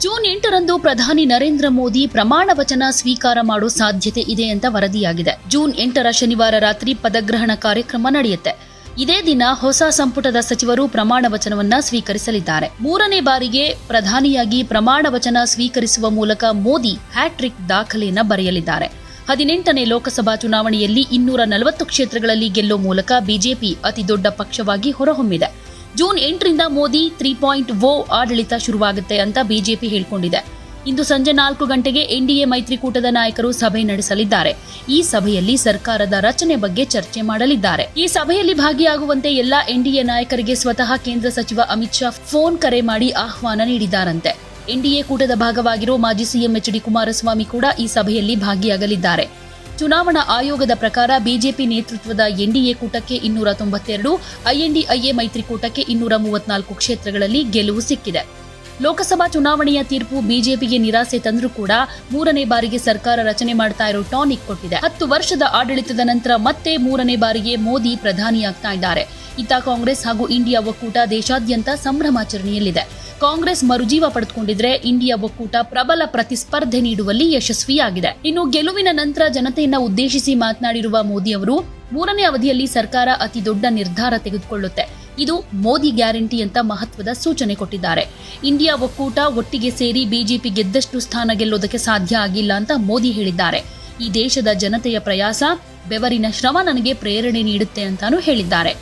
June 8ರಂದು ಪ್ರಧಾನಿ ನರೇಂದ್ರ ಮೋದಿ ಪ್ರಮಾಣ ವಚನ ಸ್ವೀಕಾರ ಮಾಡೋ ಸಾಧ್ಯತೆ ಇದೆ ಅಂತ ವರದಿಯಾಗಿದೆ. ಜೂನ್ 8ರ ಶನಿವಾರ ರಾತ್ರಿ ಪದಗ್ರಹಣ ಕಾರ್ಯಕ್ರಮ ನಡೆಯುತ್ತೆ. ಇದೇ ದಿನ ಹೊಸ ಸಂಪುಟದ ಸಚಿವರು ಪ್ರಮಾಣ ವಚನವನ್ನ ಸ್ವೀಕರಿಸಲಿದ್ದಾರೆ. 3ನೇ ಬಾರಿಗೆ ಪ್ರಧಾನಿಯಾಗಿ ಪ್ರಮಾಣ ವಚನ ಸ್ವೀಕರಿಸುವ ಮೂಲಕ ಮೋದಿ ಹ್ಯಾಟ್ರಿಕ್ ದಾಖಲೆಯನ್ನ ಬರೆಯಲಿದ್ದಾರೆ. 18ನೇ ಲೋಕಸಭಾ ಚುನಾವಣೆಯಲ್ಲಿ 240 ಕ್ಷೇತ್ರಗಳಲ್ಲಿ ಗೆಲ್ಲೋ ಮೂಲಕ ಬಿಜೆಪಿ ಅತಿ ದೊಡ್ಡ ಪಕ್ಷವಾಗಿ ಹೊರಹೊಮ್ಮಿದೆ. ಜೂನ್ 8ರಿಂದ ಮೋದಿ 3.0 ಆಡಳಿತ ಶುರುವಾಗುತ್ತೆ ಅಂತ ಬಿಜೆಪಿ ಹೇಳಿಕೊಂಡಿದೆ. ಇಂದು ಸಂಜೆ 4 ಗಂಟೆಗೆ ಎನ್ಡಿಎ ಮೈತ್ರಿಕೂಟದ ನಾಯಕರು ಸಭೆ ನಡೆಸಲಿದ್ದಾರೆ. ಈ ಸಭೆಯಲ್ಲಿ ಸರ್ಕಾರದ ರಚನೆ ಬಗ್ಗೆ ಚರ್ಚೆ ಮಾಡಲಿದ್ದಾರೆ. ಈ ಸಭೆಯಲ್ಲಿ ಭಾಗಿಯಾಗುವಂತೆ ಎಲ್ಲಾ ಎನ್ಡಿಎ ನಾಯಕರಿಗೆ ಸ್ವತಃ ಕೇಂದ್ರ ಸಚಿವ ಅಮಿತ್ ಶಾ ಫೋನ್ ಕರೆ ಮಾಡಿ ಆಹ್ವಾನ ನೀಡಿದ್ದಾರಂತೆ. ಎನ್ಡಿಎ ಕೂಟದ ಭಾಗವಾಗಿರೋ ಮಾಜಿ ಸಿಎಂ ಎಚ್.ಡಿ. ಕುಮಾರಸ್ವಾಮಿ ಕೂಡ ಈ ಸಭೆಯಲ್ಲಿ ಭಾಗಿಯಾಗಲಿದ್ದಾರೆ. ಚುನಾವಣಾ ಆಯೋಗದ ಪ್ರಕಾರ ಬಿಜೆಪಿ ನೇತೃತ್ವದ ಎನ್ಡಿಎ ಕೂಟಕ್ಕೆ 292, ಐಎನ್ಡಿಐಎ ಮೈತ್ರಿಕೂಟಕ್ಕೆ 234 ಕ್ಷೇತ್ರಗಳಲ್ಲಿ ಗೆಲುವು ಸಿಕ್ಕಿದೆ. ಲೋಕಸಭಾ ಚುನಾವಣೆಯ ತೀರ್ಪು ಬಿಜೆಪಿಗೆ ನಿರಾಸೆ ತಂದ್ರೂ ಕೂಡ 3ನೇ ಬಾರಿಗೆ ಸರ್ಕಾರ ರಚನೆ ಮಾಡ್ತಾ ಇರೋ ಟಾನಿಕ್ ಕೊಟ್ಟಿದೆ. 10 ವರ್ಷದ ಆಡಳಿತದ ನಂತರ ಮತ್ತೆ 3ನೇ ಬಾರಿಗೆ ಮೋದಿ ಪ್ರಧಾನಿಯಾಗ್ತಾ ಇದ್ದಾರೆ. ಇತ್ತ ಕಾಂಗ್ರೆಸ್ ಹಾಗೂ ಇಂಡಿಯಾ ಒಕ್ಕೂಟ ದೇಶಾದ್ಯಂತ ಸಂಭ್ರಮಾಚರಣೆಯಲ್ಲಿದೆ. ಕಾಂಗ್ರೆಸ್ ಮರುಜೀವ ಪಡೆದುಕೊಂಡಿದ್ರೆ ಇಂಡಿಯಾ ಒಕ್ಕೂಟ ಪ್ರಬಲ ಪ್ರತಿಸ್ಪರ್ಧೆ ನೀಡುವಲ್ಲಿ ಯಶಸ್ವಿಯಾಗಿದೆ. ಇನ್ನು ಗೆಲುವಿನ ನಂತರ ಜನತೆಯನ್ನ ಉದ್ದೇಶಿಸಿ ಮಾತನಾಡಿರುವ ಮೋದಿ ಅವರು 3ನೇ ಅವಧಿಯಲ್ಲಿ ಸರ್ಕಾರ ಅತಿ ದೊಡ್ಡ ನಿರ್ಧಾರ ತೆಗೆದುಕೊಳ್ಳುತ್ತೆ. ಇದು ಮೋದಿ ಗ್ಯಾರಂಟಿ ಅಂತ ಮಹತ್ವದ ಸೂಚನೆ ಕೊಟ್ಟಿದ್ದಾರೆ. ಇಂಡಿಯಾ ಒಕ್ಕೂಟ ಒಟ್ಟಿಗೆ ಸೇರಿ ಬಿಜೆಪಿ ಗೆದ್ದಷ್ಟು ಸ್ಥಾನ ಗೆಲ್ಲೋದಕ್ಕೆ ಸಾಧ್ಯ ಆಗಿಲ್ಲ ಅಂತ ಮೋದಿ ಹೇಳಿದ್ದಾರೆ. ಈ ದೇಶದ ಜನತೆಯ ಪ್ರಯಾಸ, ಬೆವರಿನ ಶ್ರಮ ನನಗೆ ಪ್ರೇರಣೆ ನೀಡುತ್ತೆ ಅಂತಾನೂ ಹೇಳಿದ್ದಾರೆ.